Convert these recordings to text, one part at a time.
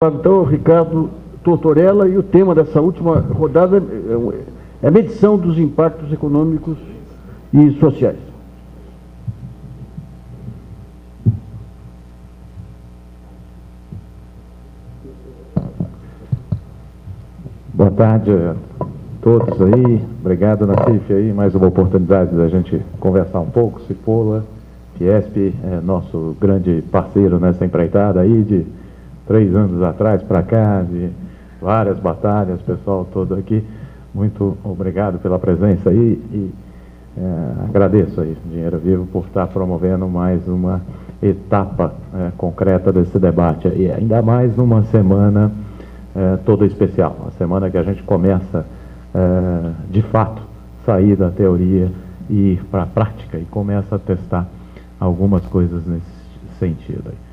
Então, Ricardo Tortorella, e o tema dessa última rodada é a medição dos impactos econômicos e sociais. Boa tarde a todos aí, obrigado Nassif aí, mais uma oportunidade da gente conversar um pouco. Cipolla, Fiesp, nosso grande parceiro nessa empreitada aí de 3 anos atrás para cá, de várias batalhas, pessoal todo aqui, muito obrigado pela presença aí e agradeço aí, Dinheiro Vivo, por estar promovendo mais uma etapa concreta desse debate e ainda mais numa semana toda especial, uma semana que a gente começa de fato sair da teoria e ir para a prática e começa a testar algumas coisas nesse sentido aí.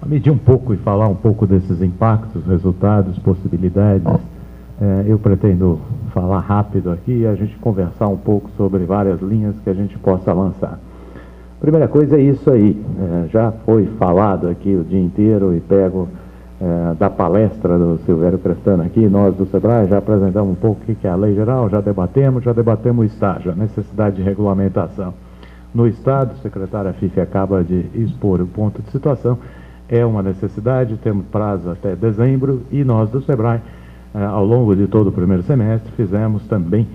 A medir um pouco e falar um pouco desses impactos, resultados, possibilidades, eu pretendo falar rápido aqui e a gente conversar um pouco sobre várias linhas que a gente possa lançar. Primeira coisa é isso aí, já foi falado aqui o dia inteiro e pego da palestra do Silvério Crestano aqui, nós do SEBRAE já apresentamos um pouco o que é a lei geral, já debatemos o estágio, a necessidade de regulamentação. No Estado, o secretário Fife acaba de expor o ponto de situação, é uma necessidade, temos prazo até dezembro e nós do SEBRAE, ao longo de todo o primeiro semestre, fizemos também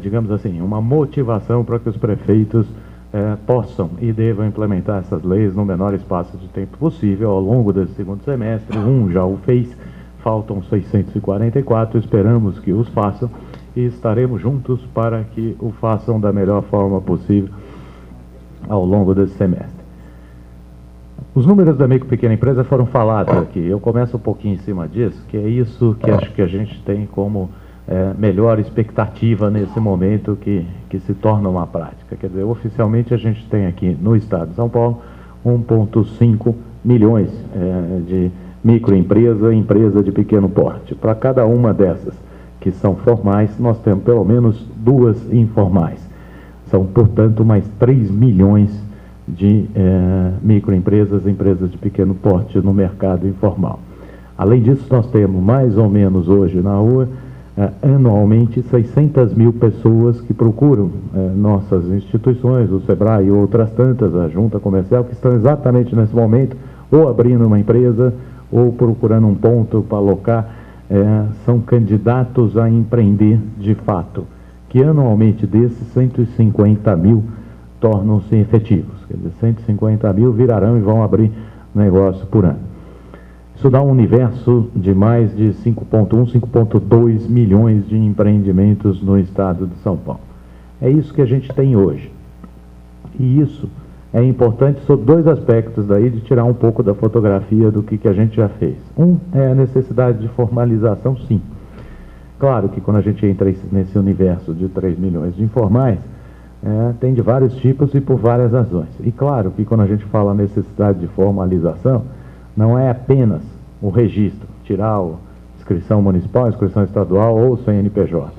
digamos assim, uma motivação para que os prefeitos possam e devam implementar essas leis no menor espaço de tempo possível ao longo desse segundo semestre. Já o fez, faltam 644, esperamos que os façam e estaremos juntos para que o façam da melhor forma possível ao longo desse semestre. Os números da micro e pequena empresa foram falados aqui. Eu começo um pouquinho em cima disso, que é isso que acho que a gente tem como melhor expectativa nesse momento que se torna uma prática. Quer dizer, oficialmente a gente tem aqui no Estado de São Paulo 1,5 milhões de microempresa e empresa de pequeno porte. Para cada uma dessas que são formais, nós temos pelo menos 2 informais. São, portanto, mais 3 milhões de microempresas e empresas de pequeno porte no mercado informal. Além disso, nós temos mais ou menos hoje na rua, anualmente, 600 mil pessoas que procuram nossas instituições, o SEBRAE e outras tantas, a Junta Comercial, que estão exatamente nesse momento ou abrindo uma empresa ou procurando um ponto para alocar, são candidatos a empreender de fato, que anualmente desses 150 mil tornam-se efetivos. Quer dizer, 150 mil virarão e vão abrir negócio por ano. Isso dá um universo de mais de 5,1, 5,2 milhões de empreendimentos no estado de São Paulo. É isso que a gente tem hoje. E isso é importante sob 2 aspectos daí, de tirar um pouco da fotografia do que a gente já fez. É a necessidade de formalização, sim. Claro que quando a gente entra nesse universo de 3 milhões de informais, tem de vários tipos e por várias razões. E claro que quando a gente fala necessidade de formalização, não é apenas o registro, tirar a inscrição municipal, a inscrição estadual ou o CNPJ.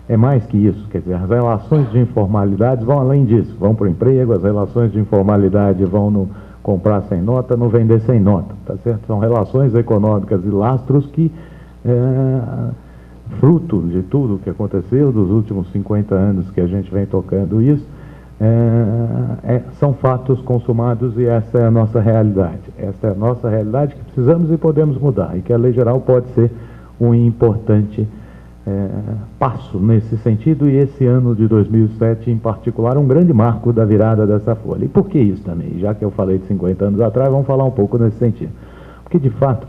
É mais que isso, quer dizer, as relações de informalidade vão além disso, vão para o emprego, as relações de informalidade vão no comprar sem nota, no vender sem nota, tá certo? São relações econômicas e lastros que, fruto de tudo que aconteceu dos últimos 50 anos que a gente vem tocando isso, são fatos consumados e essa é a nossa realidade. Essa é a nossa realidade que precisamos e podemos mudar e que a lei geral pode ser um importante passo nesse sentido e esse ano de 2007 em particular um grande marco da virada dessa folha. E por que isso também? Já que eu falei de 50 anos atrás, vamos falar um pouco nesse sentido. Porque de fato,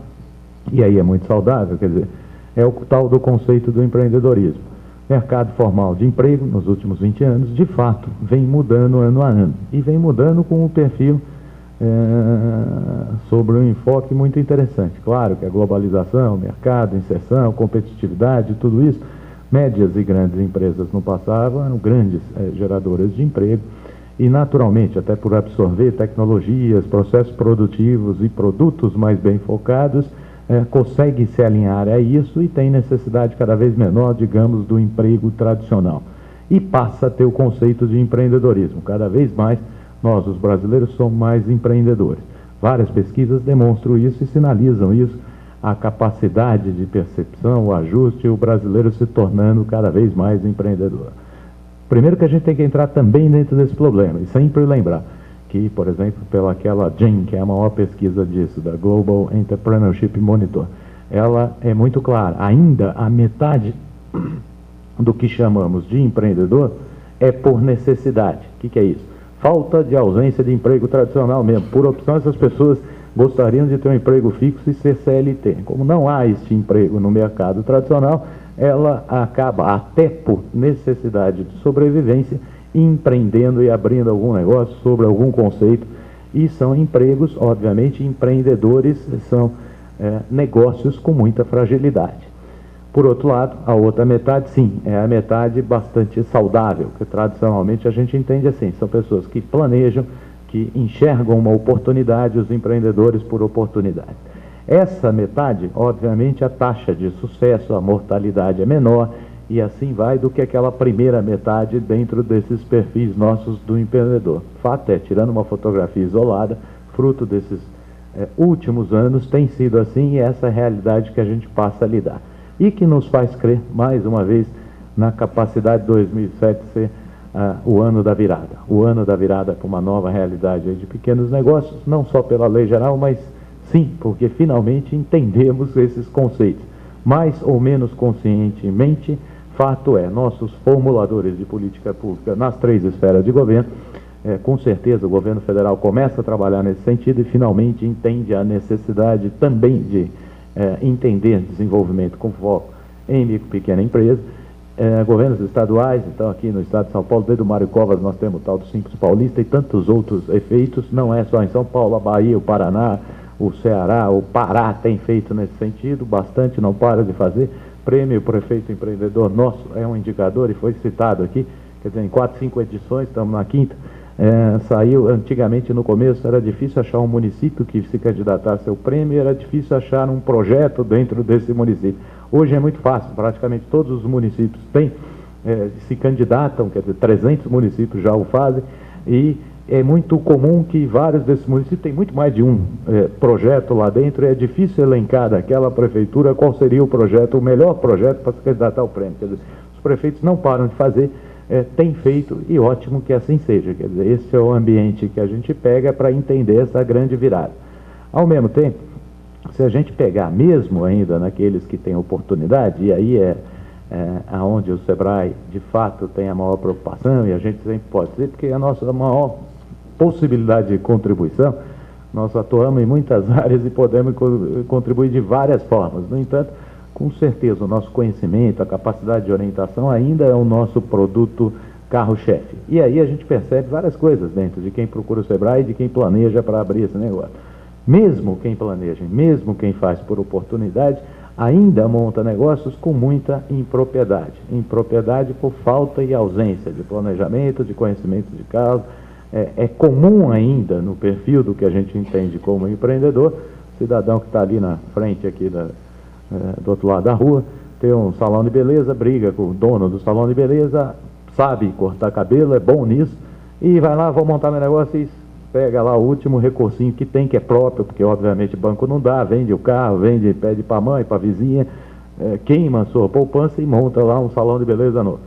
e aí é muito saudável, quer dizer, é o tal do conceito do empreendedorismo. Mercado formal de emprego, nos últimos 20 anos, de fato, vem mudando ano a ano. E vem mudando com um perfil sobre um enfoque muito interessante. Claro que a globalização, mercado, inserção, competitividade, tudo isso, médias e grandes empresas no passado eram grandes geradoras de emprego e, naturalmente, até por absorver tecnologias, processos produtivos e produtos mais bem focados, consegue se alinhar a isso e tem necessidade cada vez menor, digamos, do emprego tradicional. E passa a ter o conceito de empreendedorismo. Cada vez mais nós, os brasileiros, somos mais empreendedores. Várias pesquisas demonstram isso e sinalizam isso a capacidade de percepção, o ajuste, e o brasileiro se tornando cada vez mais empreendedor. Primeiro que a gente tem que entrar também dentro desse problema, e sempre lembrar que, por exemplo, pelaquela GEM, que é a maior pesquisa disso, da Global Entrepreneurship Monitor, ela é muito clara, ainda a metade do que chamamos de empreendedor é por necessidade. O que é isso? Falta de ausência de emprego tradicional mesmo. Por opção, essas pessoas gostariam de ter um emprego fixo e ser CLT. Como não há este emprego no mercado tradicional, ela acaba, até por necessidade de sobrevivência, empreendendo e abrindo algum negócio sobre algum conceito. E são empregos, obviamente, empreendedores, são negócios com muita fragilidade. Por outro lado, a outra metade, sim, é a metade bastante saudável, que tradicionalmente a gente entende assim, são pessoas que planejam, que enxergam uma oportunidade, os empreendedores por oportunidade. Essa metade, obviamente, a taxa de sucesso, a mortalidade é menor, e assim vai do que aquela primeira metade dentro desses perfis nossos do empreendedor. Fato é, tirando uma fotografia isolada, fruto desses últimos anos, tem sido assim, e essa é a realidade que a gente passa a lidar. E que nos faz crer, mais uma vez, na capacidade de 2007 ser o ano da virada. O ano da virada para uma nova realidade de pequenos negócios, não só pela lei geral, mas sim, porque finalmente entendemos esses conceitos. Mais ou menos conscientemente, fato é, nossos formuladores de política pública nas 3 esferas de governo, com certeza o governo federal começa a trabalhar nesse sentido e finalmente entende a necessidade também de entender desenvolvimento com foco em micro e pequena empresa. Governos estaduais, então aqui no estado de São Paulo, desde o Mário Covas nós temos o tal do Simples Paulista e tantos outros efeitos, não é só em São Paulo, a Bahia, o Paraná, o Ceará, o Pará tem feito nesse sentido, bastante, não para de fazer. Prêmio Prefeito Empreendedor nosso é um indicador e foi citado aqui, quer dizer, em 4, 5 edições, estamos na 5ª, saiu, antigamente no começo era difícil achar um município que se candidatasse ao prêmio, era difícil achar um projeto dentro desse município. Hoje é muito fácil, praticamente todos os municípios têm, se candidatam, quer dizer, 300 municípios já o fazem, e é muito comum que vários desses municípios têm muito mais de um projeto lá dentro, e é difícil elencar daquela prefeitura qual seria o projeto, o melhor projeto para se candidatar ao prêmio. Quer dizer, os prefeitos não param de fazer, tem feito, e ótimo que assim seja. Quer dizer, esse é o ambiente que a gente pega para entender essa grande virada. Ao mesmo tempo, se a gente pegar mesmo ainda naqueles que têm oportunidade, e aí aonde o SEBRAE de fato tem a maior preocupação, e a gente sempre pode dizer, porque a nossa maior possibilidade de contribuição, nós atuamos em muitas áreas e podemos contribuir de várias formas. No entanto, com certeza o nosso conhecimento, a capacidade de orientação ainda é o nosso produto carro-chefe. E aí a gente percebe várias coisas dentro de quem procura o SEBRAE e de quem planeja para abrir esse negócio. Mesmo quem planeja, mesmo quem faz por oportunidade, ainda monta negócios com muita impropriedade. Impropriedade por falta e ausência de planejamento, de conhecimento de causa. É comum ainda no perfil do que a gente entende como empreendedor, cidadão que está ali na frente aqui do outro lado da rua, tem um salão de beleza, briga com o dono do salão de beleza, sabe cortar cabelo, é bom nisso, e vai lá, vou montar meu negócio e pega lá o último recursinho que tem, que é próprio, porque obviamente banco não dá, vende o carro, pede para a mãe, para a vizinha, queima a sua poupança e monta lá um salão de beleza novo.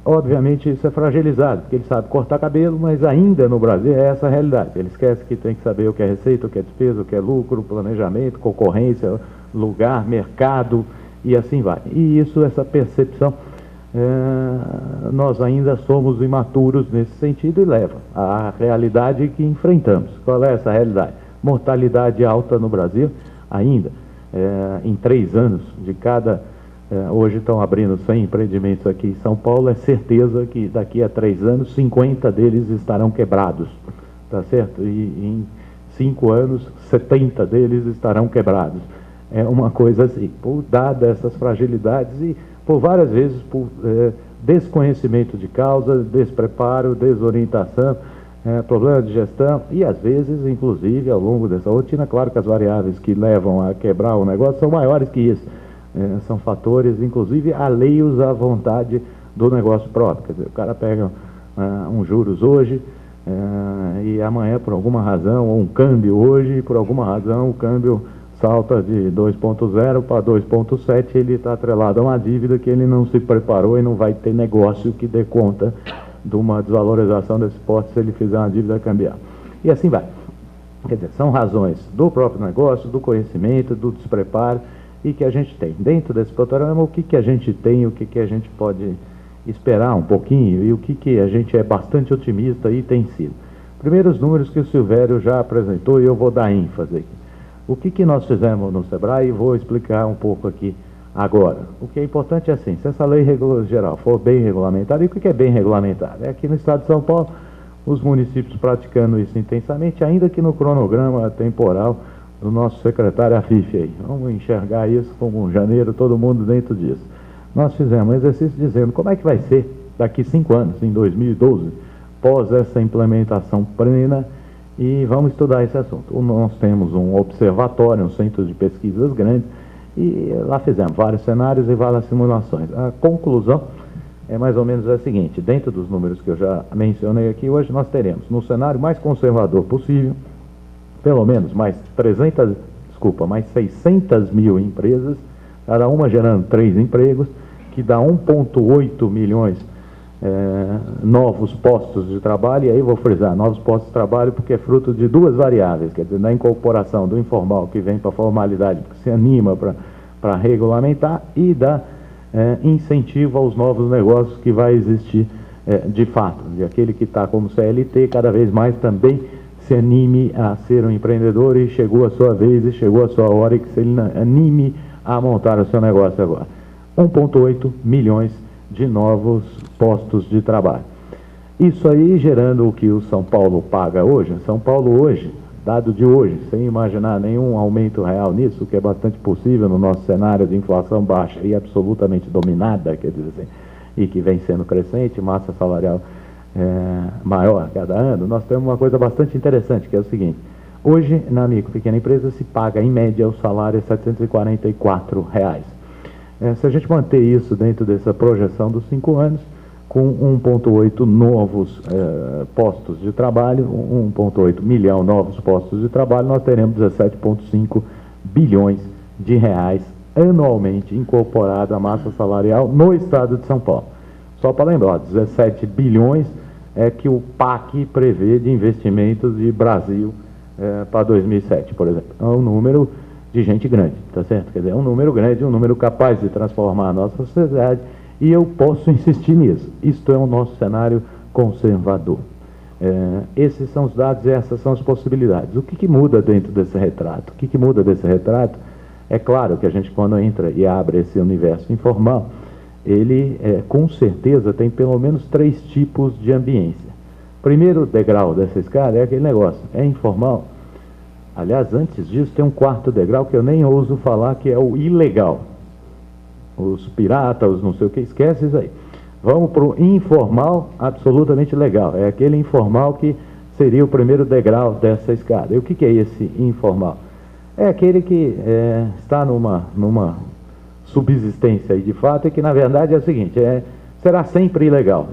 Obviamente isso é fragilizado, porque ele sabe cortar cabelo, mas ainda no Brasil é essa a realidade. Ele esquece que tem que saber o que é receita, o que é despesa, o que é lucro, planejamento, concorrência, lugar, mercado e assim vai. E isso, essa percepção, nós ainda somos imaturos nesse sentido e leva à realidade que enfrentamos. Qual é essa realidade? Mortalidade alta no Brasil, ainda, em 3 anos de cada... hoje estão abrindo 100 empreendimentos aqui em São Paulo, é certeza que daqui a 3 anos, 50 deles estarão quebrados, tá certo? E em 5 anos, 70 deles estarão quebrados. É uma coisa assim, dada essas fragilidades e por várias vezes por desconhecimento de causa, despreparo, desorientação, problema de gestão e às vezes, inclusive, ao longo dessa rotina, claro que as variáveis que levam a quebrar o negócio são maiores que isso. São fatores, inclusive, alheios à vontade do negócio próprio. Quer dizer, o cara pega um juros hoje e amanhã, por alguma razão, ou um câmbio hoje, e por alguma razão o câmbio salta de 2.0 para 2.7, ele está atrelado a uma dívida que ele não se preparou e não vai ter negócio que dê conta de uma desvalorização desse porte se ele fizer uma dívida cambial. E assim vai. Quer dizer, são razões do próprio negócio, do conhecimento, do despreparo, e que a gente tem. Dentro desse panorama, o que a gente tem, o que a gente pode esperar um pouquinho, e o que a gente é bastante otimista e tem sido. Primeiro, os números que o Silvério já apresentou, e eu vou dar ênfase aqui. O que nós fizemos no SEBRAE, e vou explicar um pouco aqui agora. O que é importante é assim, se essa lei geral for bem regulamentada, e o que é bem regulamentada? É aqui no estado de São Paulo, os municípios praticando isso intensamente, ainda que no cronograma temporal do nosso secretário Afif aí. Vamos enxergar isso como janeiro, todo mundo dentro disso. Nós fizemos um exercício dizendo como é que vai ser daqui 5 anos, em 2012, pós essa implementação plena, e vamos estudar esse assunto. Nós temos um observatório, um centro de pesquisas grande, e lá fizemos vários cenários e várias simulações. A conclusão é mais ou menos a seguinte: dentro dos números que eu já mencionei aqui, hoje nós teremos, no cenário mais conservador possível, pelo menos mais 600 mil empresas, cada uma gerando 3 empregos, que dá 1,8 milhões novos postos de trabalho. E aí vou frisar, novos postos de trabalho, porque é fruto de 2 variáveis, quer dizer, da incorporação do informal, que vem para a formalidade, que se anima para regulamentar, e da incentivo aos novos negócios que vai existir de fato. E aquele que está como CLT, cada vez mais também se anime a ser um empreendedor, e chegou a sua vez, e chegou a sua hora, e que se ele anime a montar o seu negócio agora. 1,8 milhões de novos postos de trabalho. Isso aí gerando o que o São Paulo paga hoje. São Paulo hoje, dado de hoje, sem imaginar nenhum aumento real nisso, que é bastante possível no nosso cenário de inflação baixa e absolutamente dominada, quer dizer assim, e que vem sendo crescente, massa salarial maior a cada ano, nós temos uma coisa bastante interessante, que é o seguinte: hoje, na micro e pequena empresa, se paga, em média, o salário é R$ 744. Se a gente manter isso dentro dessa projeção dos 5 anos, com 1,8 novos postos de trabalho, 1,8 milhão novos postos de trabalho, nós teremos 17,5 bilhões de reais anualmente incorporado à massa salarial no estado de São Paulo. Só para lembrar, 17 bilhões é que o PAC prevê de investimentos de Brasil para 2007, por exemplo. É um número de gente grande, tá certo? Quer dizer, é um número grande, um número capaz de transformar a nossa sociedade, e eu posso insistir nisso. Isto é o nosso cenário conservador. Esses são os dados e essas são as possibilidades. O que muda dentro desse retrato? O que muda desse retrato? É claro que a gente, quando entra e abre esse universo informal, ele, com certeza, tem pelo menos 3 tipos de ambiência. Primeiro degrau dessa escada é aquele negócio, é informal. Aliás, antes disso, tem um 4º degrau que eu nem ouso falar, que é o ilegal. Os piratas, os não sei o que, esquece isso aí. Vamos para o informal absolutamente legal. É aquele informal que seria o primeiro degrau dessa escada. E o que é esse informal? É aquele que está numa subsistência aí de fato, e que na verdade é o seguinte, será sempre ilegal.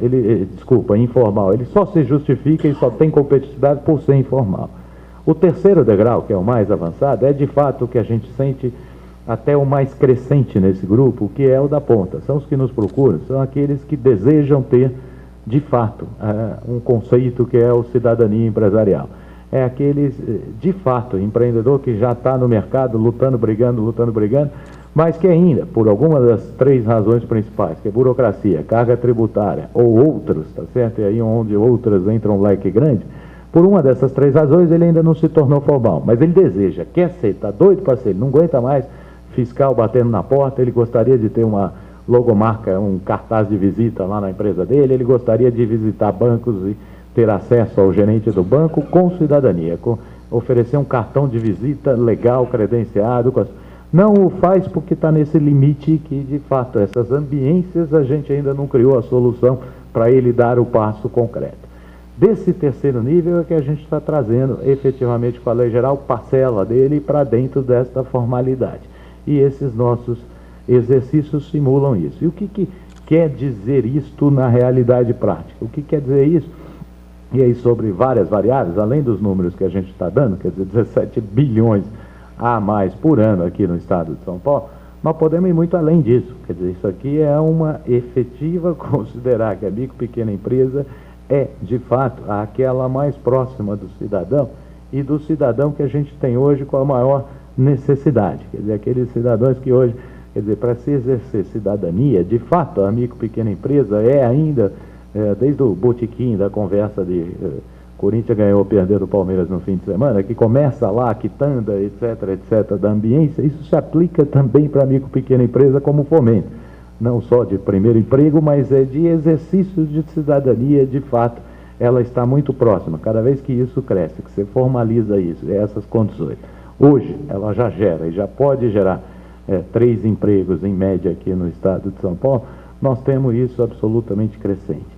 Informal. Ele só se justifica e só tem competitividade por ser informal. O 3º degrau, que é o mais avançado, é de fato o que a gente sente até o mais crescente nesse grupo, que é o da ponta. São os que nos procuram, são aqueles que desejam ter, de fato, um conceito que é o cidadania empresarial. É aqueles, de fato, empreendedor que já está no mercado lutando, brigando, mas que ainda, por alguma das 3 razões principais, que é burocracia, carga tributária ou outros, tá certo? E aí onde outras entram um leque grande, por uma dessas 3 razões ele ainda não se tornou formal, mas ele deseja, quer ser, está doido para ser, ele não aguenta mais fiscal batendo na porta, ele gostaria de ter uma logomarca, um cartaz de visita lá na empresa dele, ele gostaria de visitar bancos e ter acesso ao gerente do banco com cidadania, oferecer um cartão de visita legal, credenciado. Não o faz porque está nesse limite que, de fato, essas ambiências a gente ainda não criou a solução para ele dar o passo concreto. Desse 3º nível é que a gente está trazendo efetivamente com a lei geral parcela dele para dentro desta formalidade. E esses nossos exercícios simulam isso. E o que quer dizer isto na realidade prática? O que quer dizer isso? E aí, sobre várias variáveis, além dos números que a gente está dando, quer dizer, 17 bilhões a mais por ano aqui no estado de São Paulo, nós podemos ir muito além disso. Quer dizer, isso aqui é uma efetiva considerar que a micro pequena empresa é, de fato, aquela mais próxima do cidadão e do cidadão que a gente tem hoje com a maior necessidade. Quer dizer, aqueles cidadãos que hoje, quer dizer, para se exercer cidadania, de fato, a micro pequena empresa é ainda, desde o botequim da conversa de Corinthians ganhou ou perdeu do Palmeiras no fim de semana, que começa lá, a quitanda, etc., da ambiência, isso se aplica também para a micro pequena empresa como fomento, não só de primeiro emprego, mas de exercício de cidadania, de fato, ela está muito próxima. Cada vez que isso cresce, que você formaliza isso, essas condições, hoje ela já gera, e já pode gerar 3 empregos em média aqui no estado de São Paulo, nós temos isso absolutamente crescente.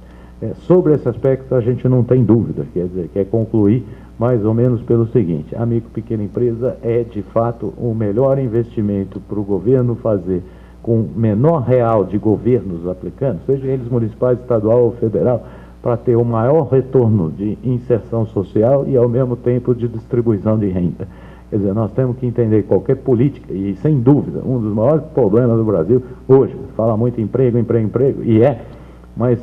Sobre esse aspecto a gente não tem dúvida, quer dizer, quer concluir mais ou menos pelo seguinte: a micro pequena empresa é de fato o melhor investimento para o governo fazer com menor real de governos aplicando, seja eles municipais, estadual ou federal, para ter o maior retorno de inserção social e ao mesmo tempo de distribuição de renda. Quer dizer, nós temos que entender qualquer política, e sem dúvida, um dos maiores problemas do Brasil hoje, fala muito emprego, e mas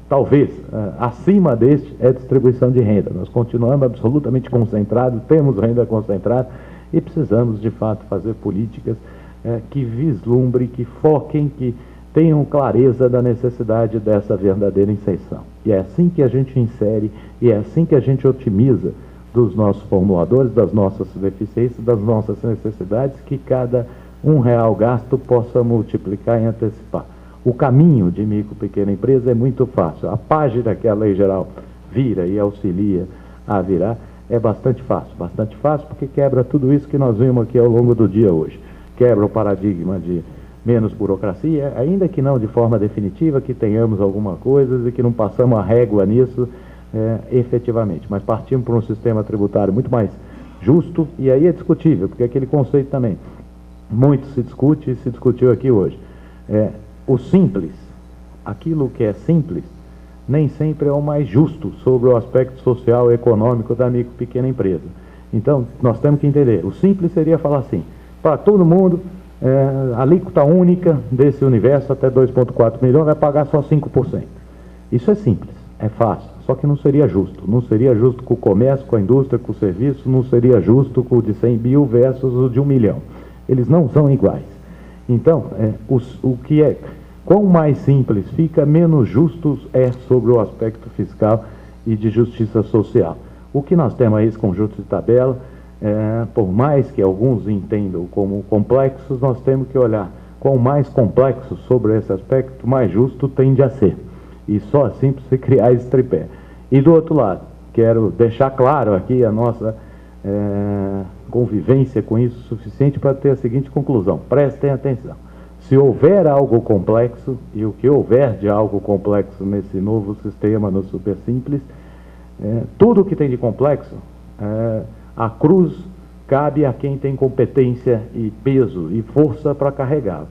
talvez acima deste é a distribuição de renda. Nós continuamos absolutamente concentrados, temos renda concentrada e precisamos de fato fazer políticas que vislumbrem, que foquem, que tenham clareza da necessidade dessa verdadeira inserção. E é assim que a gente insere, e é assim que a gente otimiza dos nossos formuladores, das nossas deficiências, das nossas necessidades, que cada R$1 gasto possa multiplicar e antecipar. O caminho de micro pequena empresa é muito fácil. A página que a lei geral vira e auxilia a virar é bastante fácil porque quebra tudo isso que nós vimos aqui ao longo do dia hoje. Quebra o paradigma de menos burocracia, ainda que não de forma definitiva, que tenhamos alguma coisa e que não passamos a régua nisso efetivamente, mas partimos para um sistema tributário muito mais justo, e aí é discutível, porque aquele conceito também muito se discute e se discutiu aqui hoje. O simples, aquilo que é simples, nem sempre é o mais justo sobre o aspecto social e econômico da micro pequena empresa. Então, nós temos que entender, o simples seria falar assim, para todo mundo, a alíquota única desse universo até 2,4 milhões vai pagar só 5%. Isso é simples, é fácil, só que não seria justo. Não seria justo com o comércio, com a indústria, com o serviço, não seria justo com o de 100 mil versus o de 1 milhão. Eles não são iguais. Então, o que é... Quanto mais simples fica, menos justo é sobre o aspecto fiscal e de justiça social. O que nós temos aí, esse conjunto de tabela, por mais que alguns entendam como complexos, nós temos que olhar quanto mais complexo sobre esse aspecto, mais justo tende a ser. E só assim para você criar esse tripé. E do outro lado, quero deixar claro aqui a nossa convivência com isso suficiente para ter a seguinte conclusão. Prestem atenção. Se houver algo complexo, e o que houver de algo complexo nesse novo sistema, no Super Simples, tudo o que tem de complexo, a cruz cabe a quem tem competência e peso e força para carregá-la.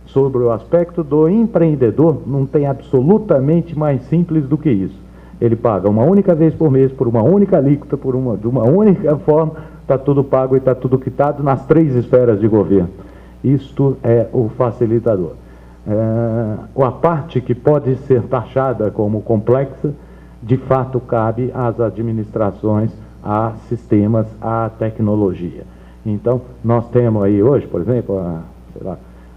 Sobre o aspecto do empreendedor, não tem absolutamente mais simples do que isso. Ele paga uma única vez por mês, por uma única alíquota, de uma única forma, está tudo pago e está tudo quitado nas 3 esferas de governo. Isto é o facilitador. A parte que pode ser taxada como complexa, de fato cabe às administrações, a sistemas, à tecnologia. Então, nós temos aí hoje, por exemplo,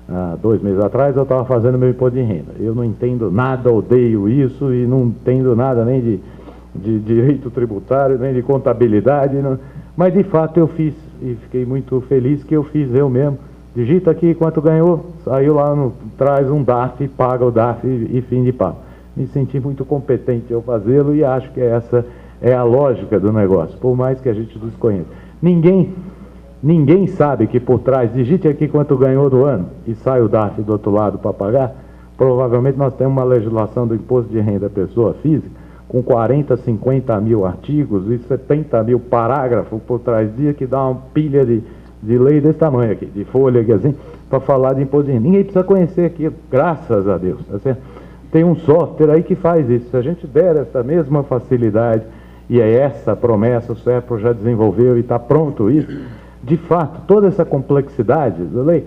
há 2 meses atrás eu estava fazendo meu imposto de renda. Eu não entendo nada, odeio isso e não entendo nada nem de direito tributário, nem de contabilidade, mas de fato eu fiz e fiquei muito feliz que eu fiz eu mesmo. Digita aqui quanto ganhou, saiu lá, traz um DARF, paga o DARF e fim de papo. Me senti muito competente ao fazê-lo e acho que essa é a lógica do negócio, por mais que a gente desconheça. Ninguém sabe que por trás, digite aqui quanto ganhou do ano e sai o DARF do outro lado para pagar. Provavelmente nós temos uma legislação do imposto de renda da pessoa física com 40, 50 mil artigos e 70 mil parágrafos por trás disso, que dá uma pilha de lei desse tamanho aqui, de folha aqui assim, para falar de imposto de renda. Ninguém precisa conhecer aqui, graças a Deus, tá certo? Tem um software aí que faz isso. Se a gente der essa mesma facilidade, e é essa promessa, o SEPRO já desenvolveu e está pronto isso, de fato, toda essa complexidade da lei,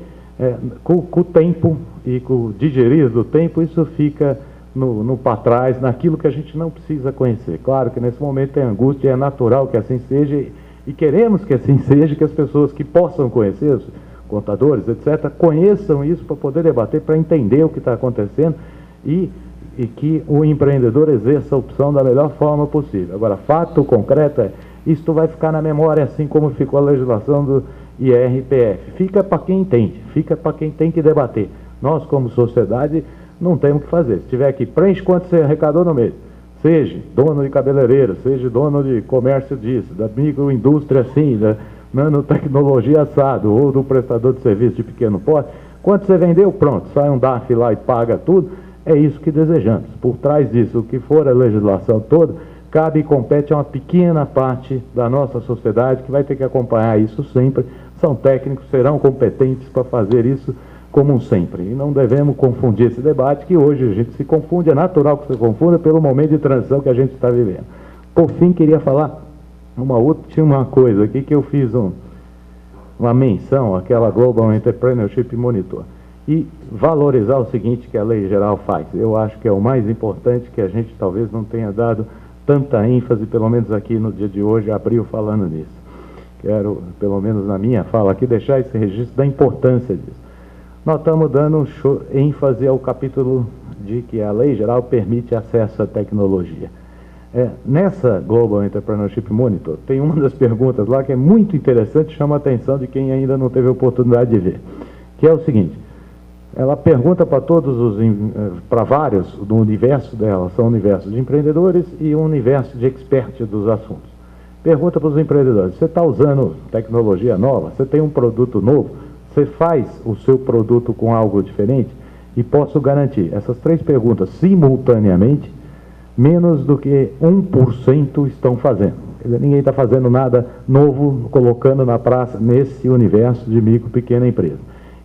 com o tempo e com o digerir do tempo, isso fica no para trás, naquilo que a gente não precisa conhecer. Claro que nesse momento tem angústia, é natural que assim seja, e queremos que assim seja, que as pessoas que possam conhecer, os contadores, etc., conheçam isso para poder debater, para entender o que está acontecendo e que o empreendedor exerça a opção da melhor forma possível. Agora, fato concreto é, isto vai ficar na memória, assim como ficou a legislação do IRPF. Fica para quem entende, fica para quem tem que debater. Nós, como sociedade, não temos o que fazer. Se tiver aqui, preenche quanto você arrecadou no mês. Seja dono de cabeleireiro, seja dono de comércio disso, da microindústria assim, da nanotecnologia assado, ou do prestador de serviço de pequeno porte, quanto você vendeu, pronto, sai um DARF lá e paga tudo. É isso que desejamos. Por trás disso, o que for a legislação toda, cabe e compete a uma pequena parte da nossa sociedade que vai ter que acompanhar isso sempre. São técnicos, serão competentes para fazer isso como sempre. E não devemos confundir esse debate, que hoje a gente se confunde, é natural que se confunda pelo momento de transição que a gente está vivendo. Por fim, queria falar tinha uma coisa aqui que eu fiz uma menção, aquela Global Entrepreneurship Monitor, e valorizar o seguinte que a lei geral faz. Eu acho que é o mais importante, que a gente talvez não tenha dado tanta ênfase, pelo menos aqui no dia de hoje, abriu falando nisso. Quero, pelo menos na minha fala aqui, deixar esse registro da importância disso. Nós estamos dando ênfase ao capítulo de que a lei geral permite acesso à tecnologia. Nessa Global Entrepreneurship Monitor, tem uma das perguntas lá que é muito interessante, chama a atenção de quem ainda não teve a oportunidade de ver, que é o seguinte: ela pergunta para vários do universo dela, são universos de empreendedores e um universo de experts dos assuntos. Pergunta para os empreendedores: você está usando tecnologia nova? Você tem um produto novo? Você faz o seu produto com algo diferente? E posso garantir, essas três perguntas simultaneamente, menos do que 1% estão fazendo. Quer dizer, ninguém está fazendo nada novo, colocando na praça, nesse universo de micro e pequena empresa.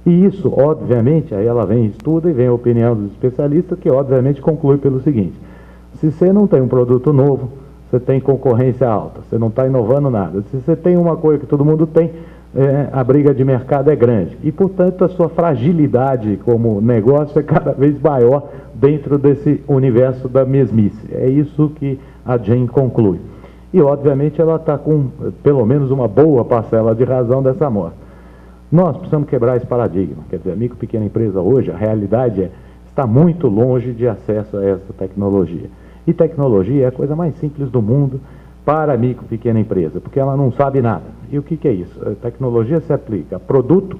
E isso, obviamente, aí ela vem, estuda e vem a opinião dos especialistas, que obviamente conclui pelo seguinte: se você não tem um produto novo, você tem concorrência alta, você não está inovando nada. Se você tem uma coisa que todo mundo tem, a briga de mercado é grande. E, portanto, a sua fragilidade como negócio é cada vez maior dentro desse universo da mesmice. É isso que a Jane conclui. E, obviamente, ela está com, pelo menos, uma boa parcela de razão dessa amostra. Nós precisamos quebrar esse paradigma. Quer dizer, a micro e pequena empresa hoje, a realidade está muito longe de acesso a essa tecnologia. E tecnologia é a coisa mais simples do mundo para a micro e pequena empresa, porque ela não sabe nada. E o que é isso? A tecnologia se aplica a produto,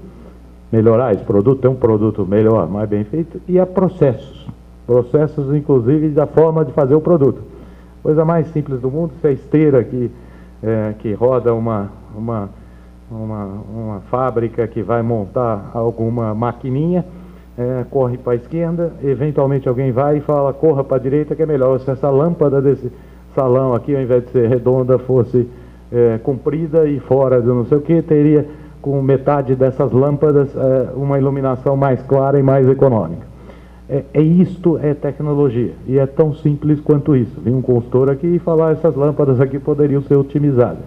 melhorar esse produto, ter um produto melhor, mais bem feito, e a processos. Processos, inclusive, da forma de fazer o produto. Coisa mais simples do mundo, se a esteira que roda uma fábrica que vai montar alguma maquininha, corre para a esquerda, eventualmente alguém vai e fala, corra para a direita, que é melhor. Se essa lâmpada desse salão aqui, ao invés de ser redonda, fosse comprida e fora de não sei o que, teria com metade dessas lâmpadas uma iluminação mais clara e mais econômica. Isto é tecnologia, e é tão simples quanto isso. Vem um consultor aqui e falar, essas lâmpadas aqui poderiam ser otimizadas.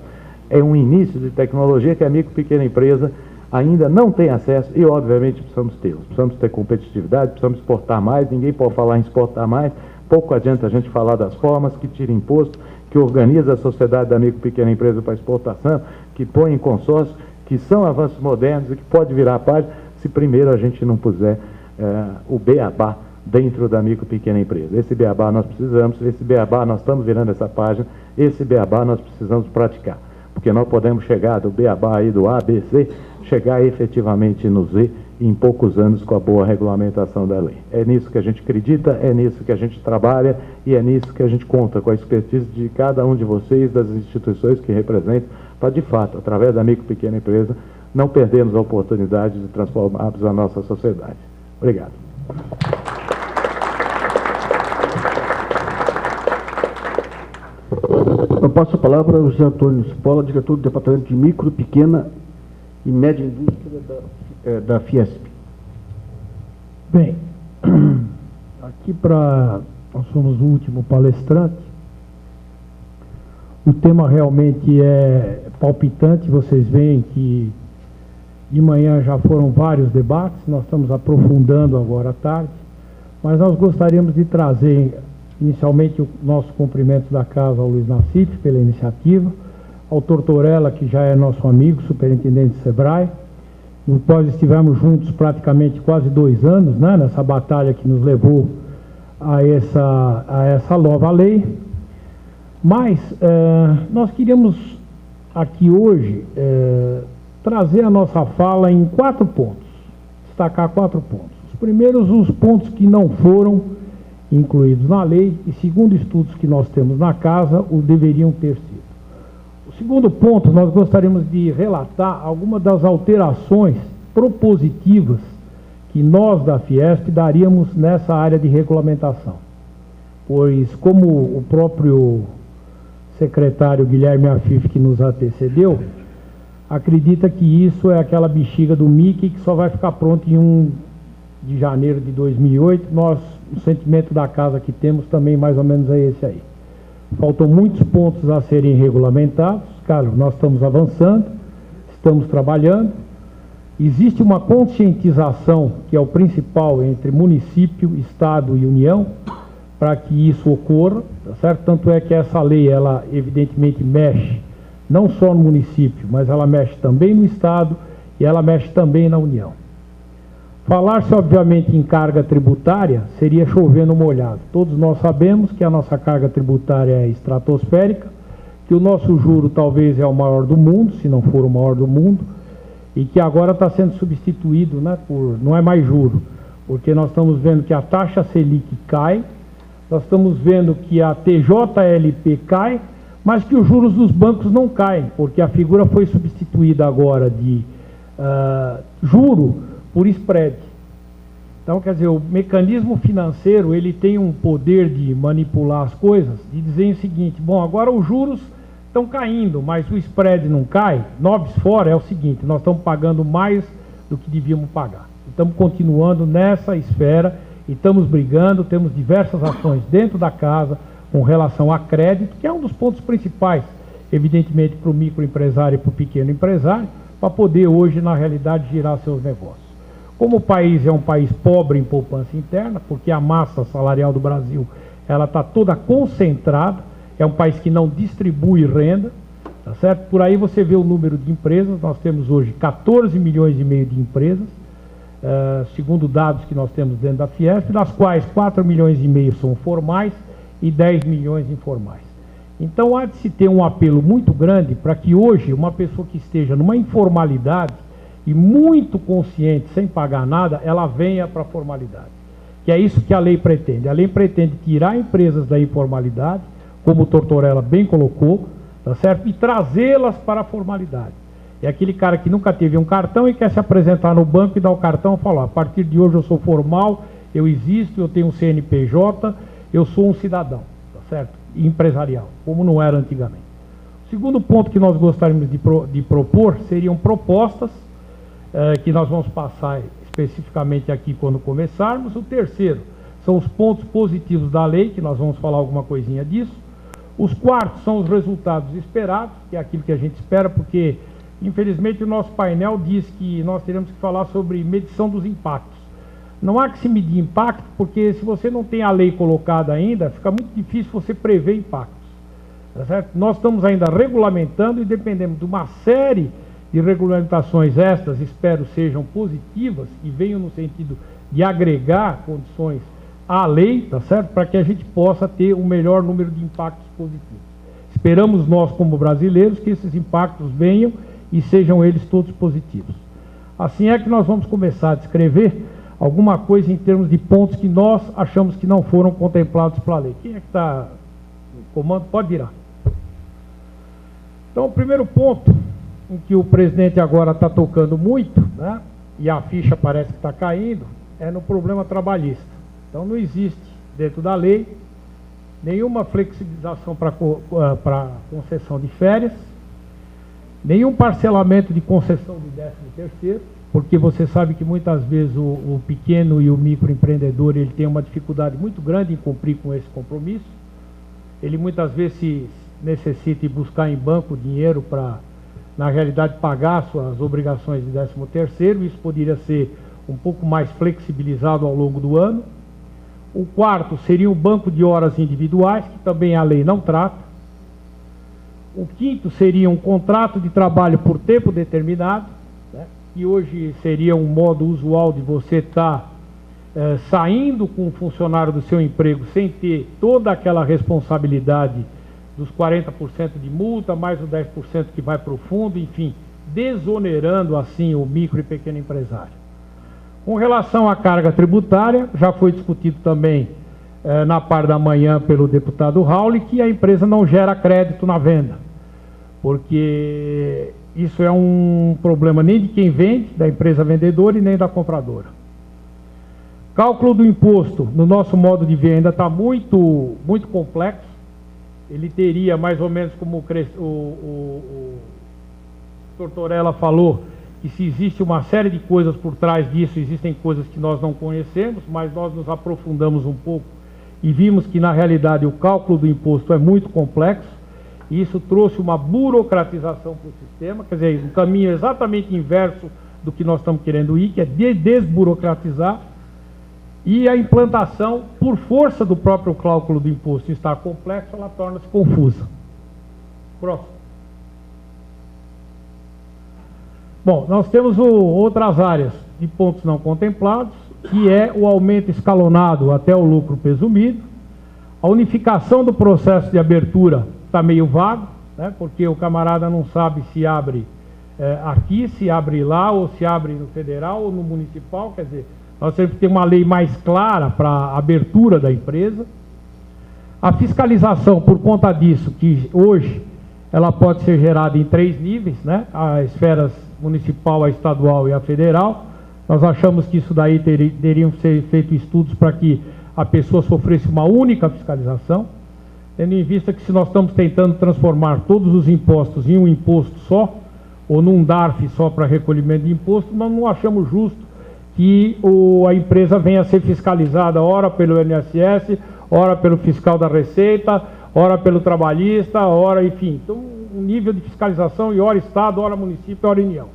É um início de tecnologia que a micro e pequena empresa ainda não tem acesso, e obviamente precisamos tê-los. Precisamos ter competitividade, precisamos exportar mais, ninguém pode falar em exportar mais. Pouco adianta a gente falar das formas, que tira imposto, que organiza a sociedade da micro e pequena empresa para exportação, que põe em consórcio, que são avanços modernos e que pode virar a página, se primeiro a gente não puser o beabá dentro da micro e pequena empresa. Esse beabá nós precisamos, esse beabá nós estamos virando essa página, esse beabá nós precisamos praticar. Porque nós podemos chegar do beabá aí do A, B, C, chegar efetivamente no Z em poucos anos com a boa regulamentação da lei. É nisso que a gente acredita, é nisso que a gente trabalha e é nisso que a gente conta com a expertise de cada um de vocês, das instituições que representam, para de fato, através da micro e pequena empresa, não perdermos a oportunidade de transformarmos a nossa sociedade. Obrigado. Eu passo a palavra ao José Antônio Spola, diretor do Departamento de Micro, Pequena e Média Indústria da Fiesp. Bem, aqui nós somos o último palestrante. O tema realmente é palpitante. Vocês veem que de manhã já foram vários debates, nós estamos aprofundando agora à tarde, mas nós gostaríamos de trazer inicialmente o nosso cumprimento da casa ao Luiz Nassif pela iniciativa, ao Tortorella, que já é nosso amigo, superintendente do SEBRAE, no qual estivemos juntos praticamente quase 2 anos, né, nessa batalha que nos levou a essa nova lei. Mas nós queríamos aqui hoje trazer a nossa fala em 4 pontos, destacar 4 pontos. Os primeiros, os pontos que não foram incluídos na lei e, segundo estudos que nós temos na casa, os deveriam ter sido. O segundo ponto, nós gostaríamos de relatar algumas das alterações propositivas que nós da Fiesp daríamos nessa área de regulamentação. Pois, como o próprio secretário Guilherme Afif, que nos antecedeu, acredita que isso é aquela bexiga do Mickey que só vai ficar pronto em 1 de janeiro de 2008. O sentimento da casa que temos também mais ou menos é esse aí. Faltam muitos pontos a serem regulamentados. Cara, nós estamos avançando, estamos trabalhando. Existe uma conscientização, que é o principal, entre município, Estado e União, para que isso ocorra, tá certo? Tanto é que essa lei, ela evidentemente mexe não só no município, mas ela mexe também no Estado e ela mexe também na União. Falar-se, obviamente, em carga tributária seria chover no molhado. Todos nós sabemos que a nossa carga tributária é estratosférica, que o nosso juro talvez é o maior do mundo, se não for o maior do mundo, e que agora está sendo substituído, né, não é mais juro, porque nós estamos vendo que a taxa Selic cai, nós estamos vendo que a TJLP cai, mas que os juros dos bancos não caem, porque a figura foi substituída agora de juro por spread. Então, quer dizer, o mecanismo financeiro, ele tem um poder de manipular as coisas, de dizer o seguinte: bom, agora os juros estão caindo, mas o spread não cai. Nobis fora é o seguinte: nós estamos pagando mais do que devíamos pagar. Estamos continuando nessa esfera e estamos brigando, temos diversas ações dentro da casa com relação a crédito, que é um dos pontos principais, evidentemente, para o microempresário e para o pequeno empresário, para poder hoje, na realidade, girar seus negócios. Como o país é um país pobre em poupança interna, porque a massa salarial do Brasil ela está toda concentrada, é um país que não distribui renda, tá certo? Por aí você vê o número de empresas, nós temos hoje 14 milhões e meio de empresas, segundo dados que nós temos dentro da Fiesp, das quais 4 milhões e meio são formais e 10 milhões informais. Então há de se ter um apelo muito grande para que hoje uma pessoa que esteja numa informalidade e muito consciente, sem pagar nada, ela venha para a formalidade. Que é isso que a lei pretende. A lei pretende tirar empresas da informalidade, como o Tortorella bem colocou, tá certo? E trazê-las para a formalidade. É aquele cara que nunca teve um cartão e quer se apresentar no banco e dar o cartão e falar: a partir de hoje eu sou formal, eu existo, eu tenho um CNPJ, eu sou um cidadão, tá certo? Empresarial, como não era antigamente. O segundo ponto que nós gostaríamos de propor seriam propostas, que nós vamos passar especificamente aqui quando começarmos. O terceiro são os pontos positivos da lei, que nós vamos falar alguma coisinha disso. Os quartos são os resultados esperados, que é aquilo que a gente espera, porque, infelizmente, o nosso painel diz que nós teremos que falar sobre medição dos impactos. Não há que se medir impacto, porque se você não tem a lei colocada ainda, fica muito difícil você prever impactos. Tá certo? Nós estamos ainda regulamentando e dependemos de uma série de regulamentações. Estas, espero, sejam positivas e venham no sentido de agregar condições à lei, tá certo? Para que a gente possa ter o melhor número de impactos positivos. Esperamos nós, como brasileiros, que esses impactos venham e sejam eles todos positivos. Assim é que nós vamos começar a descrever alguma coisa em termos de pontos que nós achamos que não foram contemplados pela lei. Quem é que está no comando? Pode virar. Então, o primeiro ponto, em que o presidente agora está tocando muito, né, e a ficha parece que está caindo, é no problema trabalhista. Então, não existe, dentro da lei, nenhuma flexibilização para concessão de férias, nenhum parcelamento de concessão de 13º, porque você sabe que muitas vezes o pequeno e o microempreendedor ele tem uma dificuldade muito grande em cumprir com esse compromisso. Ele muitas vezes necessita ir buscar em banco dinheiro para na realidade, pagar suas obrigações de 13º. Isso poderia ser um pouco mais flexibilizado ao longo do ano. O quarto seria um banco de horas individuais, que também a lei não trata. O quinto seria um contrato de trabalho por tempo determinado, né, que hoje seria um modo usual de você estar saindo com um funcionário do seu emprego sem ter toda aquela responsabilidade dos 40% de multa, mais o 10% que vai para o fundo, enfim, desonerando assim o micro e pequeno empresário. Com relação à carga tributária, já foi discutido também na parte da manhã pelo deputado Raul, que a empresa não gera crédito na venda, porque isso é um problema nem de quem vende, da empresa vendedora, e nem da compradora. Cálculo do imposto, no nosso modo de ver, ainda está muito complexo. Ele teria mais ou menos, como o Tortorella falou, que se existe uma série de coisas por trás disso, existem coisas que nós não conhecemos, mas nós nos aprofundamos um pouco e vimos que, na realidade, o cálculo do imposto é muito complexo, e isso trouxe uma burocratização para o sistema, quer dizer, um caminho exatamente inverso do que nós estamos querendo ir, que é desburocratizar, e a implantação, por força do próprio cálculo do imposto estar complexo, ela torna-se confusa. Próximo. Bom, nós temos outras áreas de pontos não contemplados, que é o aumento escalonado até o lucro presumido. A unificação do processo de abertura está meio vago, né, porque o camarada não sabe se abre aqui, se abre lá, ou se abre no federal ou no municipal, quer dizer, nós temos que ter uma lei mais clara para a abertura da empresa. A fiscalização, por conta disso, que hoje ela pode ser gerada em 3 níveis, né? As esferas municipal, a estadual e a federal. Nós achamos que isso daí teriam que ser feitos estudos para que a pessoa sofresse uma única fiscalização, tendo em vista que, se nós estamos tentando transformar todos os impostos em um imposto só, ou num DARF só para recolhimento de imposto, nós não achamos justo que a empresa venha a ser fiscalizada ora pelo INSS, ora pelo fiscal da Receita, ora pelo trabalhista, ora, enfim. Então, um nível de fiscalização, e ora Estado, ora município, ora União.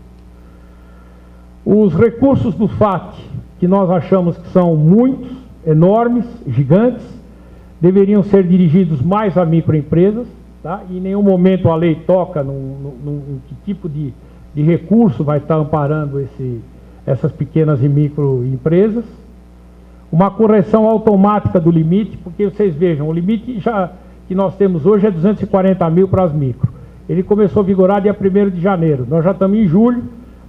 Os recursos do FAT, que nós achamos que são muitos, enormes, gigantes, deveriam ser dirigidos mais a microempresas, tá? Em nenhum momento a lei toca num que tipo de recurso vai estar amparando essas pequenas e microempresas. Uma correção automática do limite, porque vocês vejam, o limite que nós temos hoje é 240 mil para as micro. Ele começou a vigorar dia 1º de janeiro. Nós já estamos em julho,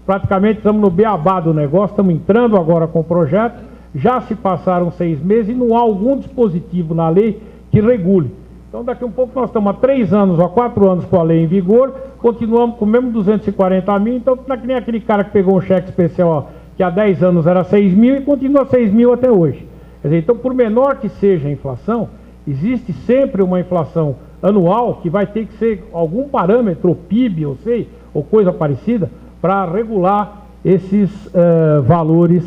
praticamente estamos no beabá do negócio, estamos entrando agora com o projeto, já se passaram 6 meses e não há algum dispositivo na lei que regule. Então, daqui a um pouco, nós estamos há 3 anos, há 4 anos com a lei em vigor, continuamos com o mesmo 240 mil, então não é que nem aquele cara que pegou um cheque especial, ó, que há 10 anos era 6 mil e continua 6 mil até hoje. Quer dizer, então, por menor que seja a inflação, existe sempre uma inflação anual que vai ter que ser algum parâmetro, ou PIB, ou coisa parecida, para regular esses valores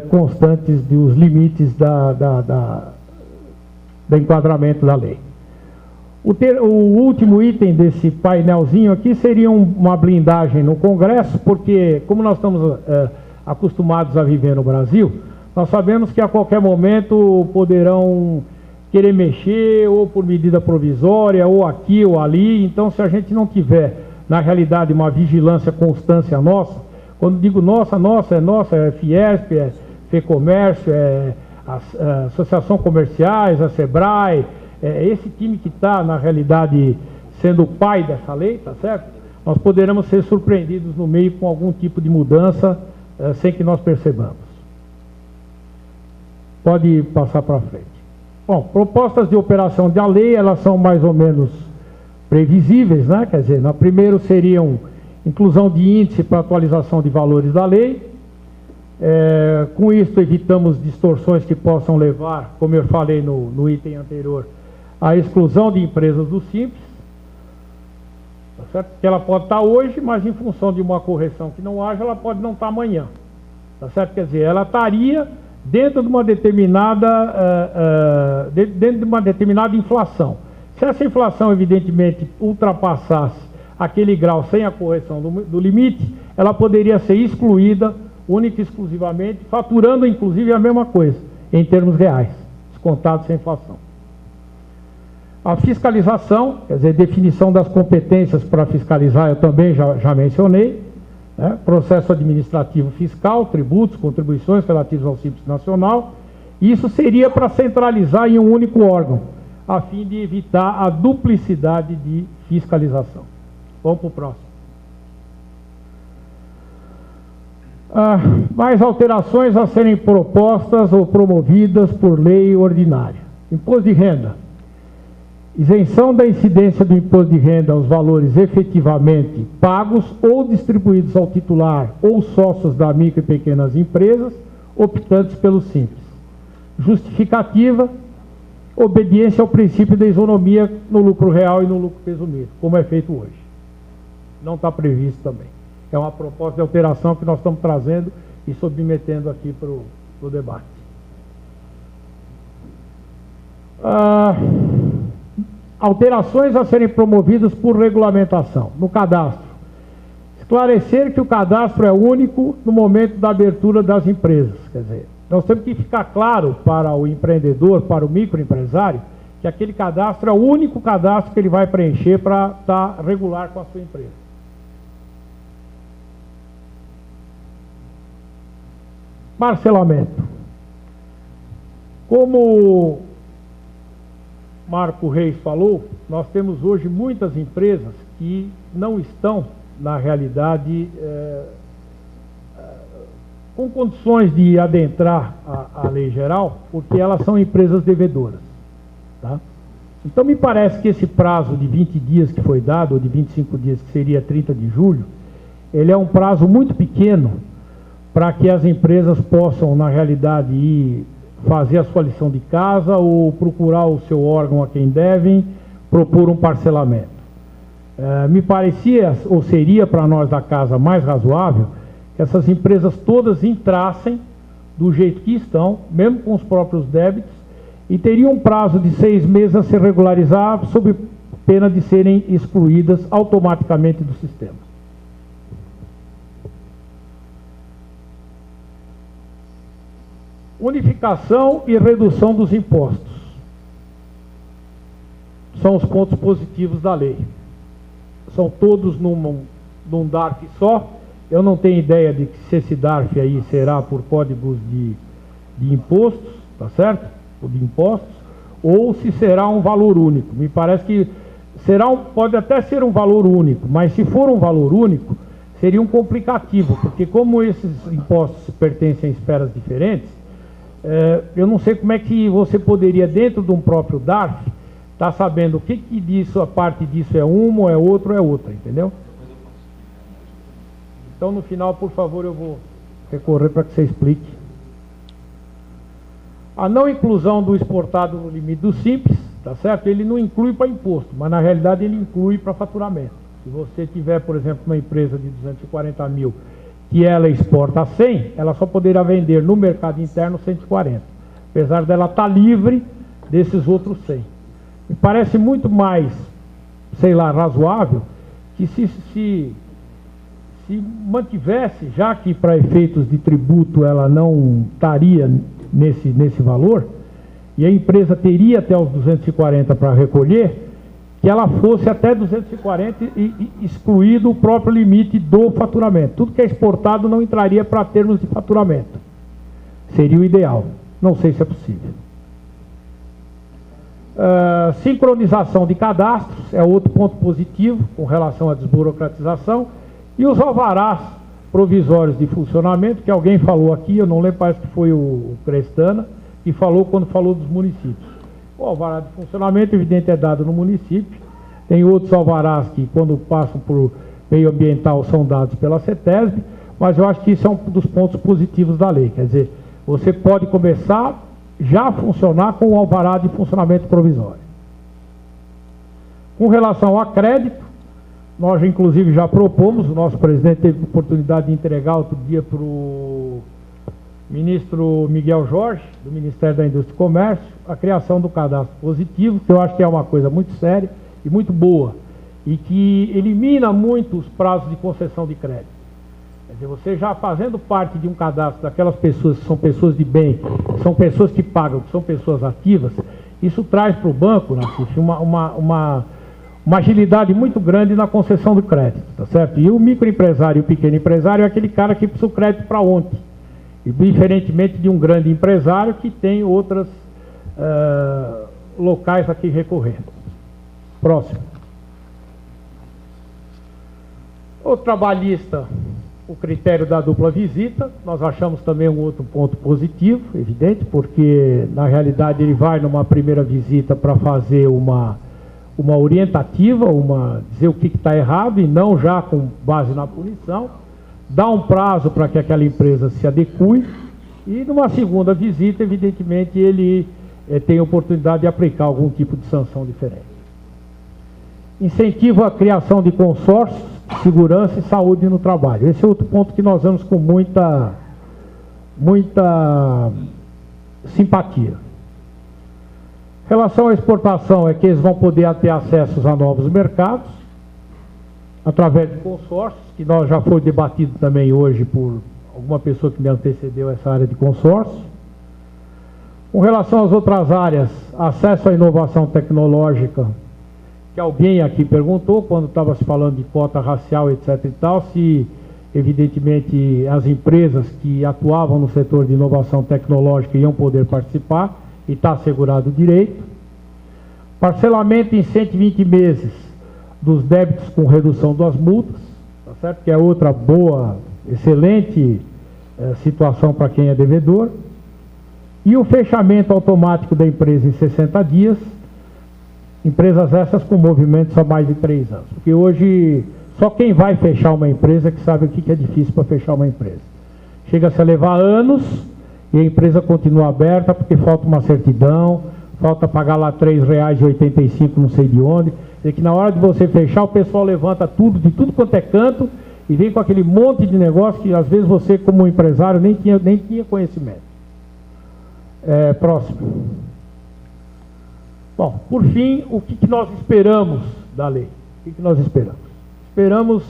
constantes dos limites do enquadramento da lei. O último item desse painelzinho aqui seria uma blindagem no Congresso, porque, como nós estamos acostumados a viver no Brasil, nós sabemos que a qualquer momento poderão querer mexer, ou por medida provisória, ou aqui ou ali. Então, se a gente não tiver, na realidade, uma vigilância, constância nossa, quando digo nossa, é Fiesp, é FEComércio, é a Associação Comerciais, a SEBRAE, esse time que está, na realidade, sendo o pai dessa lei, tá certo? Nós poderemos ser surpreendidos no meio com algum tipo de mudança sem que nós percebamos. Pode passar para frente. Bom, propostas de operação da lei, elas são mais ou menos previsíveis, né? Quer dizer, na primeiro seriam inclusão de índice para atualização de valores da lei. Com isso, evitamos distorções que possam levar, como eu falei no item anterior, à exclusão de empresas do Simples, tá certo? Que ela pode estar hoje, mas em função de uma correção que não haja, ela pode não estar amanhã, tá certo? Quer dizer, ela estaria dentro de uma determinada inflação. Se essa inflação, evidentemente, ultrapassasse aquele grau sem a correção do limite, ela poderia ser excluída única e exclusivamente, faturando inclusive a mesma coisa, em termos reais, descontado sem inflação. A fiscalização, quer dizer, definição das competências para fiscalizar, eu também já mencionei, né? Processo administrativo fiscal, tributos, contribuições relativos ao Simples Nacional. Isso seria para centralizar em um único órgão, a fim de evitar a duplicidade de fiscalização. Vamos para o próximo. Mais alterações a serem propostas ou promovidas por lei ordinária. Imposto de renda. Isenção da incidência do imposto de renda aos valores efetivamente pagos ou distribuídos ao titular ou sócios da micro e pequenas empresas, optantes pelo Simples. Justificativa, obediência ao princípio da isonomia no lucro real e no lucro presumido, como é feito hoje. Não está previsto também. É uma proposta de alteração que nós estamos trazendo e submetendo aqui para o debate. Alterações a serem promovidas por regulamentação. No cadastro. Esclarecer que o cadastro é único no momento da abertura das empresas. Quer dizer, nós temos que ficar claro para o empreendedor, para o microempresário, que aquele cadastro é o único cadastro que ele vai preencher para estar regular com a sua empresa. Parcelamento. Como Marco Reis falou, nós temos hoje muitas empresas que não estão, na realidade, com condições de adentrar a lei geral, porque elas são empresas devedoras. Tá? Então, me parece que esse prazo de 20 dias que foi dado, ou de 25 dias, que seria 30 de julho, ele é um prazo muito pequeno para que as empresas possam, na realidade, ir fazer a sua lição de casa ou procurar o seu órgão a quem devem, propor um parcelamento. Me parecia, ou seria para nós da casa mais razoável, que essas empresas todas entrassem do jeito que estão, mesmo com os próprios débitos, e teriam um prazo de 6 meses a se regularizar, sob pena de serem excluídas automaticamente do sistema. Unificação e redução dos impostos. São os pontos positivos da lei. São todos num DARF só. Eu não tenho ideia de se esse DARF aí será por códigos de impostos, tá certo? Ou de impostos, ou se será um valor único. Me parece que pode até ser um valor único, mas se for um valor único, seria um complicativo, porque como esses impostos pertencem a esferas diferentes, eu não sei como é que você poderia, dentro de um próprio DARF, estar sabendo o que disso, a parte disso é uma, ou é outra, ou é outra, entendeu? Então, no final, por favor, eu vou recorrer para que você explique. A não inclusão do exportado no limite do Simples, tá certo? Ele não inclui para imposto, mas na realidade ele inclui para faturamento. Se você tiver, por exemplo, uma empresa de 240 mil que ela exporta a 100, ela só poderá vender no mercado interno 140, apesar dela estar livre desses outros 100. Me parece muito mais, sei lá, razoável que se mantivesse, já que para efeitos de tributo ela não estaria nesse valor, e a empresa teria até os 240 para recolher, que ela fosse até 240 e excluído o próprio limite do faturamento. Tudo que é exportado não entraria para termos de faturamento. Seria o ideal. Não sei se é possível. Sincronização de cadastros é outro ponto positivo com relação à desburocratização. E os alvarás provisórios de funcionamento, que alguém falou aqui, eu não lembro, parece que foi o Crestana, que falou quando falou dos municípios. O alvará de funcionamento, evidente, é dado no município. Tem outros alvarás que, quando passam por meio ambiental, são dados pela CETESB, mas eu acho que isso é um dos pontos positivos da lei. Quer dizer, você pode começar já a funcionar com o alvará de funcionamento provisório. Com relação a crédito, nós, inclusive, já propomos, o nosso presidente teve a oportunidade de entregar outro dia para o ministro Miguel Jorge, do Ministério da Indústria e Comércio, a criação do cadastro positivo, que eu acho que é uma coisa muito séria e muito boa, e que elimina muito os prazos de concessão de crédito. Quer dizer, você já fazendo parte de um cadastro daquelas pessoas que são pessoas de bem, que são pessoas que pagam, que são pessoas ativas, isso traz para o banco, Nassif, uma agilidade muito grande na concessão do crédito, tá certo? E o microempresário e o pequeno empresário é aquele cara que precisa do crédito para ontem, e diferentemente de um grande empresário que tem outros locais aqui recorrendo. Próximo. O trabalhista, o critério da dupla visita, nós achamos também um outro ponto positivo, evidente, porque na realidade ele vai numa primeira visita para fazer uma orientativa, dizer o que está errado e não já com base na punição, dá um prazo para que aquela empresa se adeque e numa segunda visita, evidentemente, ele tem a oportunidade de aplicar algum tipo de sanção diferente. Incentiva a criação de consórcios, segurança e saúde no trabalho. Esse é outro ponto que nós vemos com muita simpatia. Em relação à exportação, é que eles vão poder ter acesso a novos mercados, através de consórcios, que nós já foi debatido também hoje por alguma pessoa que me antecedeu essa área de consórcio. Com relação às outras áreas, acesso à inovação tecnológica, que alguém aqui perguntou, quando estava se falando de cota racial, etc. e tal, se evidentemente as empresas que atuavam no setor de inovação tecnológica iam poder participar, e está assegurado o direito. Parcelamento em 120 meses dos débitos com redução das multas, tá certo? Que é outra boa, excelente situação para quem é devedor. E o fechamento automático da empresa em 60 dias, empresas essas com movimentos há mais de 3 anos. Porque hoje, só quem vai fechar uma empresa que sabe o que é difícil para fechar uma empresa. Chega-se a levar anos e a empresa continua aberta porque falta uma certidão, falta pagar lá R$3,85 não sei de onde. É que na hora de você fechar, o pessoal levanta tudo, de tudo quanto é canto, e vem com aquele monte de negócio que às vezes você, como empresário, nem tinha conhecimento. Próximo. Bom, por fim, o que nós esperamos da lei? O que nós esperamos? Esperamos,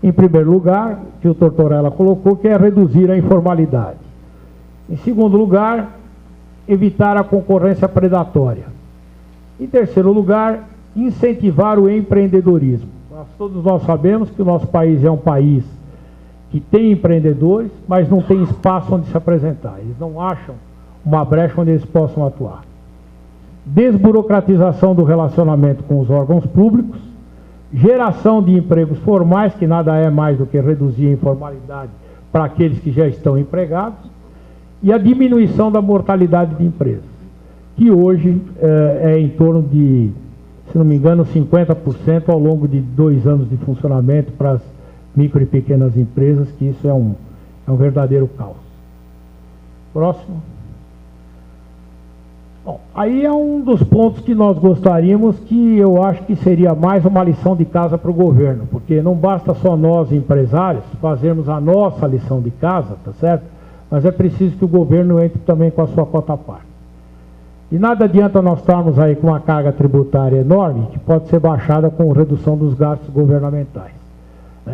em primeiro lugar, que o Tortorella colocou, que é reduzir a informalidade. Em segundo lugar, evitar a concorrência predatória. Em terceiro lugar, incentivar o empreendedorismo. Todos nós sabemos que o nosso país é um país que tem empreendedores, mas não tem espaço onde se apresentar. Eles não acham uma brecha onde eles possam atuar. Desburocratização do relacionamento com os órgãos públicos, geração de empregos formais, que nada é mais do que reduzir a informalidade para aqueles que já estão empregados, e a diminuição da mortalidade de empresas, que hoje é em torno de, se não me engano, 50% ao longo de 2 anos de funcionamento para as micro e pequenas empresas, que isso é um verdadeiro caos. Próximo. Bom, aí é um dos pontos que nós gostaríamos, que eu acho que seria mais uma lição de casa para o governo, porque não basta só nós, empresários, fazermos a nossa lição de casa, tá certo? Mas é preciso que o governo entre também com a sua cota à parte. E nada adianta nós estarmos aí com uma carga tributária enorme, que pode ser baixada com redução dos gastos governamentais.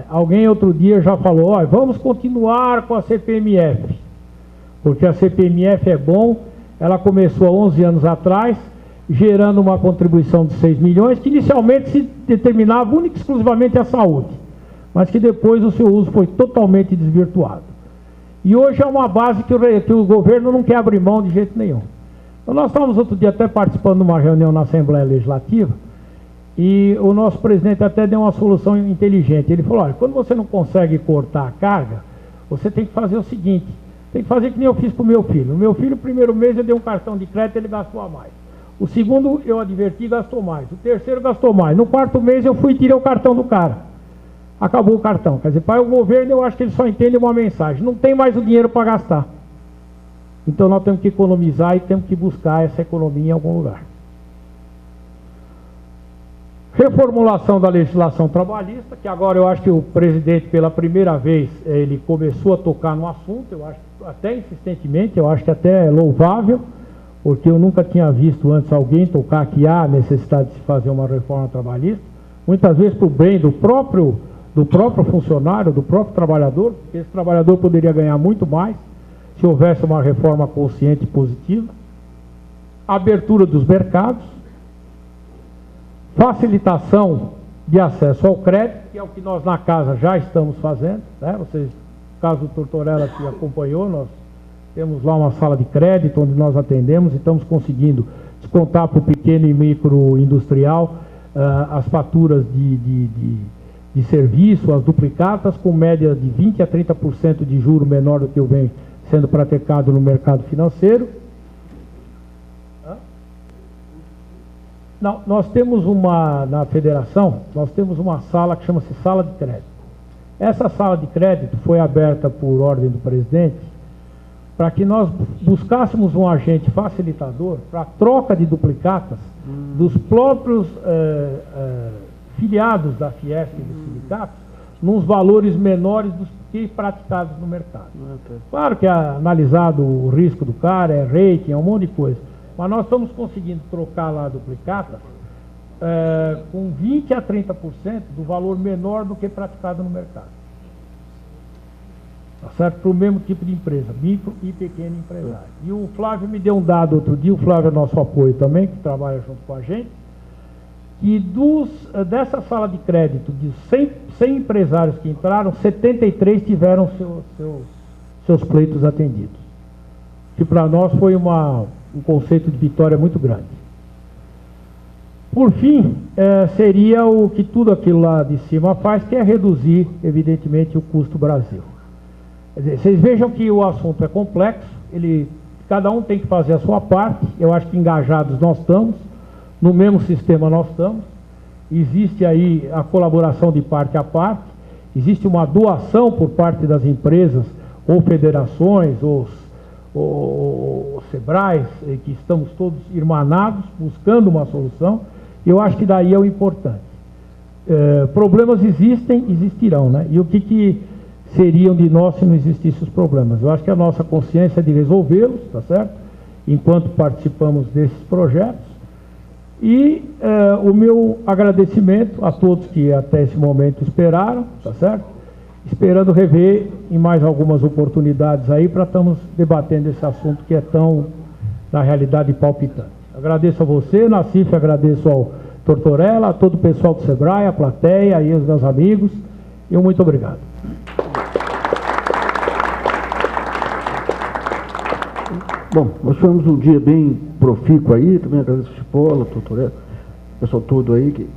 Alguém outro dia já falou, olha, vamos continuar com a CPMF, porque a CPMF é bom. Ela começou há 11 anos atrás, gerando uma contribuição de 6 milhões, que inicialmente se determinava única e exclusivamente a saúde, mas que depois o seu uso foi totalmente desvirtuado. E hoje é uma base que o governo não quer abrir mão de jeito nenhum. Então, nós estávamos outro dia até participando de uma reunião na Assembleia Legislativa, e o nosso presidente até deu uma solução inteligente. Ele falou, olha, quando você não consegue cortar a carga, você tem que fazer o seguinte, tem que fazer que nem eu fiz para o meu filho. O meu filho, no primeiro mês, eu dei um cartão de crédito, ele gastou a mais. O segundo, eu adverti, gastou mais. O terceiro, gastou mais. No quarto mês, eu fui e tirei o cartão do cara. Acabou o cartão. Quer dizer, para o governo, eu acho que ele só entende uma mensagem. Não tem mais o dinheiro para gastar. Então, nós temos que economizar e temos que buscar essa economia em algum lugar. Reformulação da legislação trabalhista, que agora eu acho que o presidente, pela primeira vez, ele começou a tocar no assunto, eu acho até insistentemente, eu acho que até é louvável, porque eu nunca tinha visto antes alguém tocar que há necessidade de se fazer uma reforma trabalhista. muitas vezes para o bem do próprio funcionário, do próprio trabalhador, porque esse trabalhador poderia ganhar muito mais se houvesse uma reforma consciente e positiva. Abertura dos mercados, facilitação de acesso ao crédito, que é o que nós na casa já estamos fazendo, né? Vocês, no caso do Tortorella que acompanhou, nós temos lá uma sala de crédito onde nós atendemos e estamos conseguindo descontar para o pequeno e micro industrial as faturas de serviço, as duplicatas, com média de 20% a 30% de juro menor do que o vem sendo praticado no mercado financeiro. Não, nós temos na federação, nós temos uma sala que chama-se sala de crédito. Essa sala de crédito foi aberta por ordem do presidente para que nós buscássemos um agente facilitador para a troca de duplicatas dos próprios filiados da Fiesp e dos sindicatos, nos valores menores dos que praticados no mercado. Claro que é analisado o risco do cara, é rating, é um monte de coisa. Mas nós estamos conseguindo trocar lá a duplicata com 20% a 30% do valor menor do que praticado no mercado. Tá certo? Para o mesmo tipo de empresa, micro e pequeno empresário. E o Flávio me deu um dado outro dia, o Flávio é nosso apoio também, que trabalha junto com a gente, que dessa sala de crédito, de 100 empresários que entraram, 73 tiveram seus pleitos atendidos. Que para nós foi um conceito de vitória muito grande. Por fim, seria o que tudo aquilo lá de cima faz, que é reduzir, evidentemente, o custo Brasil. Quer dizer, vocês vejam que o assunto é complexo, cada um tem que fazer a sua parte, eu acho que engajados nós estamos, no mesmo sistema nós estamos, existe aí a colaboração de parte a parte, existe uma doação por parte das empresas, ou federações, ou Sebrais, que estamos todos irmanados, buscando uma solução, e eu acho que daí é o importante. Problemas existirão, né? E o que seriam de nós se não existissem os problemas? Eu acho que a nossa consciência é de resolvê-los, tá certo? Enquanto participamos desses projetos. E o meu agradecimento a todos que até esse momento esperaram, tá certo? Esperando rever em mais algumas oportunidades aí para estarmos debatendo esse assunto que é tão, na realidade, palpitante. Agradeço a você, Nassif, agradeço ao Tortorella, a todo o pessoal do Sebrae, a plateia e os meus amigos, e muito obrigado. Bom, nós tivemos um dia bem profícuo aí, também agradeço a Chipola, Tortorella, o pessoal todo aí.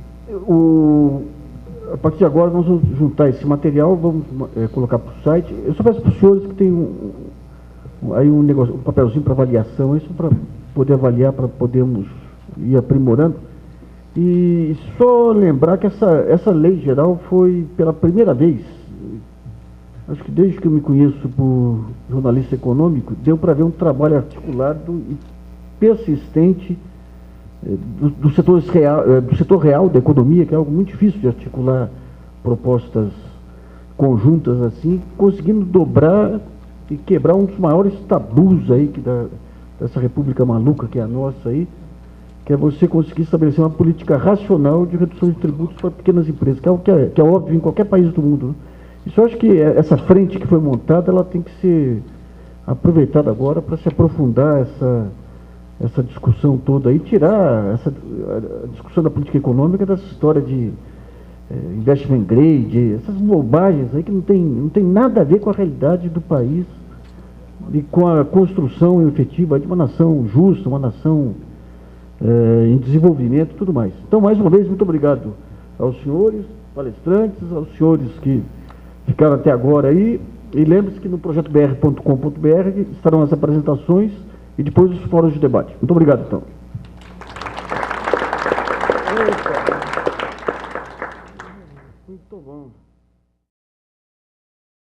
A partir de agora nós vamos juntar esse material, vamos colocar para o site. Eu só peço para os senhores que tem aí um papelzinho para avaliação, isso para poder avaliar, para podermos ir aprimorando. E só lembrar que essa lei geral foi pela primeira vez, acho que desde que eu me conheço por jornalista econômico, deu para ver um trabalho articulado e persistente do setor real da economia, que é algo muito difícil de articular propostas conjuntas assim, conseguindo dobrar e quebrar um dos maiores tabus aí dessa república maluca que é a nossa aí, que é você conseguir estabelecer uma política racional de redução de tributos para pequenas empresas, que é algo que é óbvio em qualquer país do mundo, né? Isso eu acho que essa frente que foi montada, ela tem que ser aproveitada agora para se aprofundar essa discussão toda e tirar a discussão da política econômica dessa história de investment grade, essas bobagens aí que não tem nada a ver com a realidade do país e com a construção efetiva de uma nação justa, uma nação em desenvolvimento e tudo mais. Então, mais uma vez, muito obrigado aos senhores palestrantes, aos senhores que ficaram até agora aí, e lembre-se que no projetobr.com.br estarão as apresentações e depois os fóruns de debate. Muito obrigado, então. Muito bom.